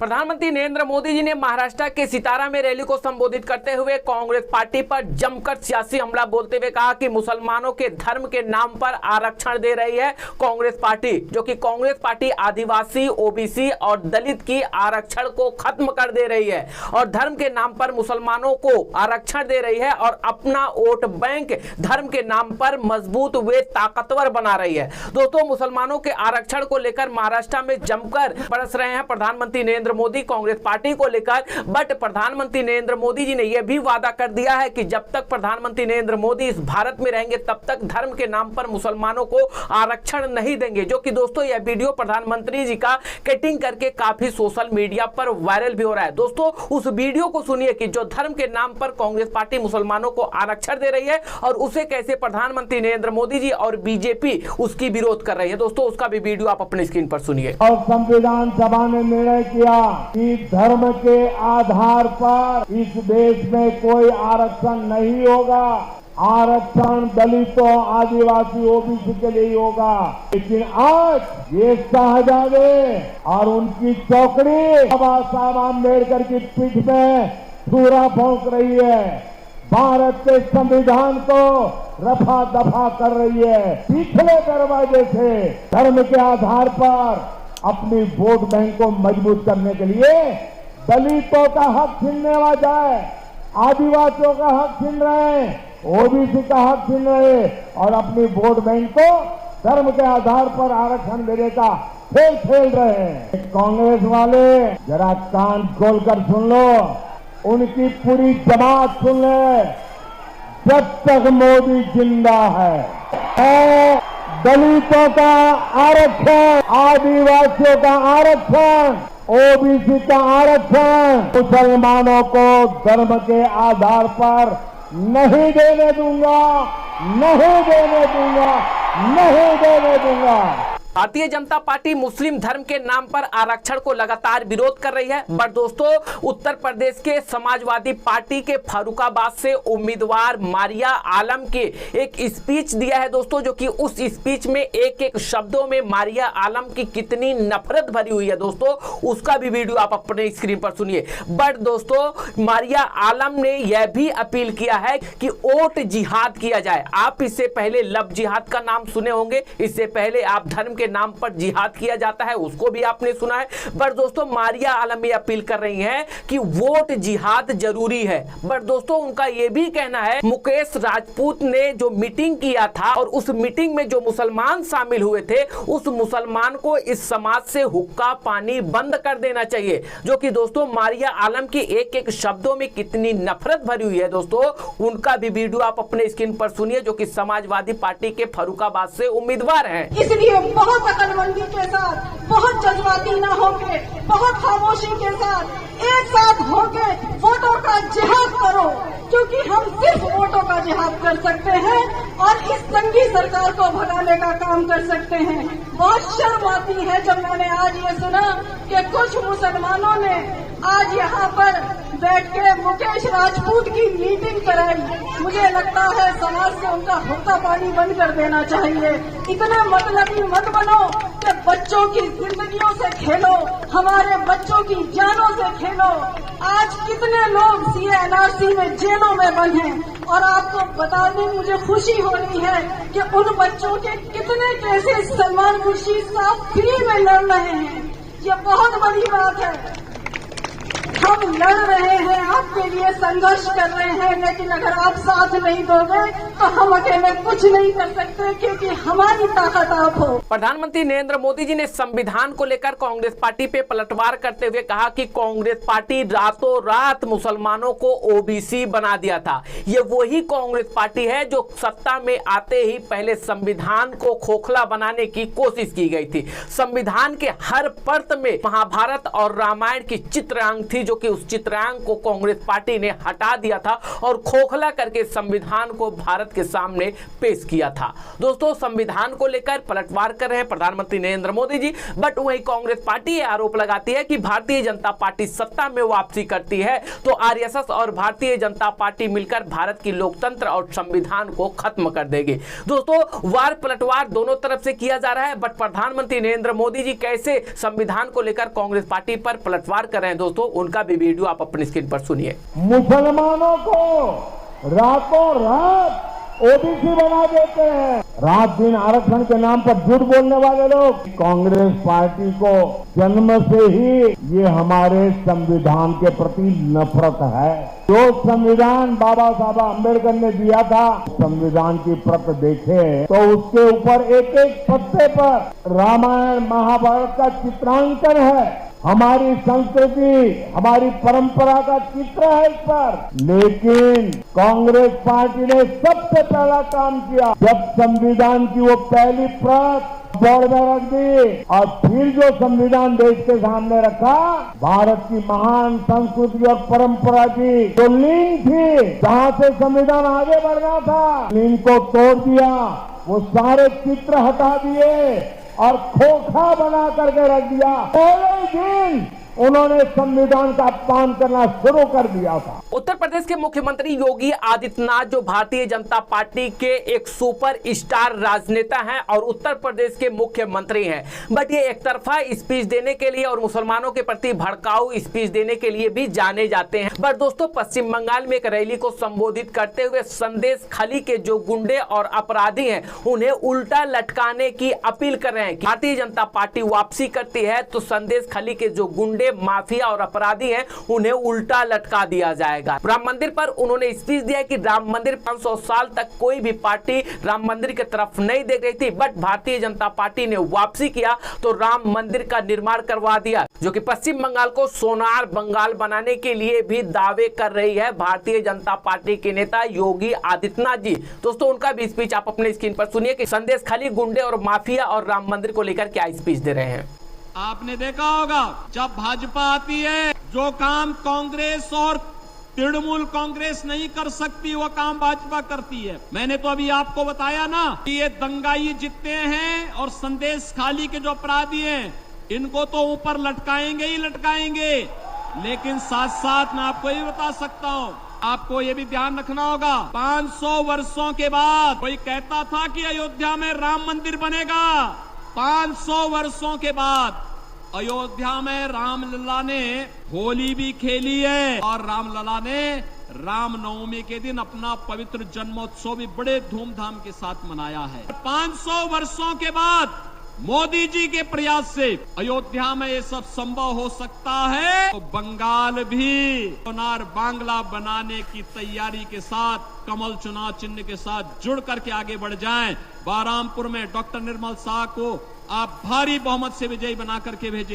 प्रधानमंत्री नरेंद्र मोदी जी ने महाराष्ट्र के सितारा में रैली को संबोधित करते हुए कांग्रेस पार्टी पर जमकर सियासी हमला बोलते हुए कहा कि मुसलमानों के धर्म के नाम पर आरक्षण दे रही है कांग्रेस पार्टी, जो कि कांग्रेस पार्टी आदिवासी, ओबीसी और दलित की आरक्षण को खत्म कर दे रही है और धर्म के नाम पर मुसलमानों को आरक्षण दे रही है और अपना वोट बैंक धर्म के नाम पर मजबूत व ताकतवर बना रही है। दोस्तों, मुसलमानों के आरक्षण को लेकर महाराष्ट्र में जमकर बरस रहे हैं प्रधानमंत्री नरेंद्र मोदी कांग्रेस पार्टी को लेकर। बट प्रधानमंत्री नरेंद्र मोदी जी ने यह भी वादा कर दिया है कि जब तक प्रधानमंत्री नरेंद्र मोदी इस भारत में रहेंगे तब तक धर्म के नाम पर मुसलमानों को आरक्षण नहीं देंगे, जो कि दोस्तों यह वीडियो प्रधानमंत्री जी का कटिंग करके काफी सोशल मीडिया पर वायरल भी हो रहा है। दोस्तों, उस वीडियो को सुनिए कि जो धर्म के नाम पर कांग्रेस पार्टी मुसलमानों को आरक्षण दे रही है और उसे कैसे प्रधानमंत्री नरेंद्र मोदी जी और बीजेपी उसकी विरोध कर रही है। दोस्तों, उसका भी वीडियो आप अपनी स्क्रीन पर सुनिए। और संविधान सभा ने निर्णय किया कि धर्म के आधार पर इस देश में कोई आरक्षण नहीं होगा। आरक्षण दलितों, आदिवासी, ओबीसी के लिए ही होगा। लेकिन आज ये शहजादे और उनकी चौकड़ी बाबा साहब आम्बेडकर की पीठ में छुरा भोंक रही है, भारत के संविधान को रफा दफा कर रही है। पिछले दरवाजे से धर्म के आधार पर अपनी वोट बैंक को मजबूत करने के लिए दलितों का हक छीनने वा जाए, आदिवासियों का हक छीन रहे, ओबीसी का हक छीन रहे और अपनी वोट बैंक को धर्म के आधार पर आरक्षण देने का खेल खेल रहे हैं। कांग्रेस वाले जरा कान खोलकर सुन लो, उनकी पूरी जमात सुन ले। जब तक मोदी जिंदा है दलितों का आरक्षण, आदिवासियों का आरक्षण, ओबीसी का आरक्षण मुसलमानों को धर्म के आधार पर नहीं देने दूंगा, नहीं देने दूंगा, नहीं देने दूंगा। भारतीय जनता पार्टी मुस्लिम धर्म के नाम पर आरक्षण को लगातार विरोध कर रही है। बट दोस्तों, उत्तर प्रदेश के समाजवादी पार्टी के फर्रुखाबाद से उम्मीदवार मारिया आलम के एक स्पीच दिया है दोस्तों, जो कि उस स्पीच में एक एक शब्दों में मारिया आलम की कितनी नफरत भरी हुई है दोस्तों, उसका भी वीडियो आप अपने स्क्रीन पर सुनिए। बट दोस्तों, मारिया आलम ने यह भी अपील किया है कि वोट जिहाद किया जाए। आप इससे पहले लव जिहाद का नाम सुने होंगे, इससे पहले आप धर्म के नाम पर जिहाद किया जाता है उसको भी आपने सुना है। पर दोस्तों, मारिया आलम ये अपील कर रही हैं कि वोट जिहाद जरूरी है। पर दोस्तों, उनका ये भी कहना है, मुकेश राजपूत ने जो मीटिंग किया था और उस मीटिंग में जो मुसलमान शामिल हुए थे, उस मुसलमान को इस समाज से हुक्का पानी बंद कर देना चाहिए, जो कि दोस्तों मारिया आलम की एक एक शब्दों में कितनी नफरत भरी हुई है दोस्तों, उनका भी वीडियो आप अपने स्क्रीन पर सुनिए, जो कि समाजवादी पार्टी के फर्रुखाबाद से उम्मीदवार हैं। इसलिए बहुत अकलमंदी के साथ, बहुत जज्बाती न होके, बहुत खामोशी के साथ एक साथ होके वोटों का जिहाद करो, क्योंकि हम सिर्फ वोटों का जिहाद कर सकते हैं और इस तंगी सरकार को भगाने का काम कर सकते हैं। बहुत शर्म आती है जब मैंने आज ये सुना कि कुछ मुसलमानों ने आज यहाँ पर बैठ के मुकेश राजपूत की मीटिंग कराई। मुझे लगता है समाज से उनका हुक्का पानी बंद कर देना चाहिए। इतने मतलबी मत बनो कि बच्चों की जिंदगियों से खेलो, हमारे बच्चों की जानों से खेलो। आज कितने लोग CA/NRC में जेलों में बंद हैं और आपको बताने मुझे खुशी हो रही है कि उन बच्चों के कितने केसेस सलमान खुर्शीद साहब फ्री में लड़ रहे हैं। ये बहुत बड़ी बात है। हम लड़ रहे हैं, आपके लिए संघर्ष कर रहे हैं, लेकिन अगर आप साथ नहीं दोगे तो हम अकेले कुछ नहीं कर सकते, क्योंकि हमारी ताकत आप हो। प्रधानमंत्री नरेंद्र मोदी जी ने संविधान को लेकर कांग्रेस पार्टी पे पलटवार करते हुए कहा कि कांग्रेस पार्टी रातों रात मुसलमानों को ओबीसी बना दिया था। ये वही कांग्रेस पार्टी है जो सत्ता में आते ही पहले संविधान को खोखला बनाने की कोशिश की गई थी। संविधान के हर परत में महाभारत और रामायण की चित्रांक थी, जो कि उस चित्रांक को कांग्रेस पार्टी ने हटा दिया था और खोखला करके संविधान को भारत के सामने पेश किया था। दोस्तों, संविधान को लेकर पलटवार कर रहे हैं प्रधानमंत्री नरेंद्र मोदी जी, बट वही कांग्रेस पार्टी ये आरोप लगाती है कि भारतीय जनता पार्टी सत्ता में वापसी करती है तो आरएसएस और भारतीय जनता पार्टी मिलकर भारत की लोकतंत्र और संविधान को खत्म कर देगी। दोस्तों, वार पलटवार दोनों तरफ से किया जा रहा है, बट प्रधानमंत्री नरेंद्र मोदी जी कैसे संविधान को लेकर कांग्रेस पार्टी पर पलटवार कर रहे हैं दोस्तों, उनका भी वीडियो आप अपनी स्क्रीन पर सुनिए। मुसलमानों को रातों रात ओबीसी बना देते हैं, रात दिन आरक्षण के नाम पर झूठ बोलने वाले लोग। कांग्रेस पार्टी को जन्म से ही ये हमारे संविधान के प्रति नफरत है। जो संविधान बाबा साहब अम्बेडकर ने दिया था, संविधान की प्रत देखे तो उसके ऊपर एक एक पत्ते पर रामायण महाभारत का चित्रांकन है, हमारी संस्कृति हमारी परंपरा का चित्र है इस पर। लेकिन कांग्रेस पार्टी ने सबसे पहला काम किया, जब संविधान की वो पहली प्रत बोर्ड में रख दी और फिर जो संविधान देश के सामने रखा, भारत की महान संस्कृति और परंपरा की जो लिंक थी, जहां से संविधान आगे बढ़ना था, लिंक को तोड़ दिया, वो सारे चित्र हटा दिए और खोखा बना करके रख दिया। पहले दिन उन्होंने संविधान का अपमान करना शुरू कर दिया था। उत्तर प्रदेश के मुख्यमंत्री योगी आदित्यनाथ जो भारतीय जनता पार्टी के एक सुपर स्टार राजनेता हैं और उत्तर प्रदेश के मुख्यमंत्री हैं, बट ये एक तरफा स्पीच देने के लिए और मुसलमानों के प्रति भड़काऊ स्पीच देने के लिए भी जाने जाते हैं। बट दोस्तों, पश्चिम बंगाल में एक रैली को संबोधित करते हुए संदेश खली के जो गुंडे और अपराधी हैं उन्हें उल्टा लटकाने की अपील कर रहे हैं। भारतीय जनता पार्टी वापसी करती है तो संदेश खली के जो गुंडे माफिया और अपराधी हैं उन्हें उल्टा लटका दिया जाएगा। राम मंदिर पर उन्होंने स्पीच दिया कि राम मंदिर 500 साल तक कोई भी पार्टी राम मंदिर की तरफ नहीं देख रही थी, बट भारतीय जनता पार्टी ने वापसी किया तो राम मंदिर का निर्माण करवा दिया, जो कि पश्चिम बंगाल को सोनार बंगाल बनाने के लिए भी दावे कर रही है भारतीय जनता पार्टी के नेता योगी आदित्यनाथ जी। दोस्तों, उनका भी स्पीच आप अपने स्क्रीन पर सुनिए कि संदेश खाली गुंडे और माफिया और राम मंदिर को लेकर क्या स्पीच दे रहे हैं। आपने देखा होगा, जब भाजपा आती है, जो काम कांग्रेस और तृणमूल कांग्रेस नहीं कर सकती वो काम भाजपा करती है। मैंने तो अभी आपको बताया ना कि ये दंगाई जितने हैं और संदेश खाली के जो अपराधी हैं इनको तो ऊपर लटकाएंगे ही लटकाएंगे, लेकिन साथ साथ मैं आपको ये बता सकता हूँ, आपको ये भी ध्यान रखना होगा, 500 वर्षों के बाद कोई कहता था कि अयोध्या में राम मंदिर बनेगा। 500 वर्षों के बाद अयोध्या में रामलला ने होली भी खेली है और रामलला ने रामनवमी के दिन अपना पवित्र जन्मोत्सव भी बड़े धूमधाम के साथ मनाया है। 500 वर्षों के बाद मोदी जी के प्रयास से अयोध्या में ये सब संभव हो सकता है, तो बंगाल भी सोनार बांग्ला बनाने की तैयारी के साथ कमल चुनाव चिन्ह के साथ जुड़ करके आगे बढ़ जाएं। बहरामपुर में डॉक्टर निर्मल शाह को आप भारी बहुमत से विजयी बना करके भेजें।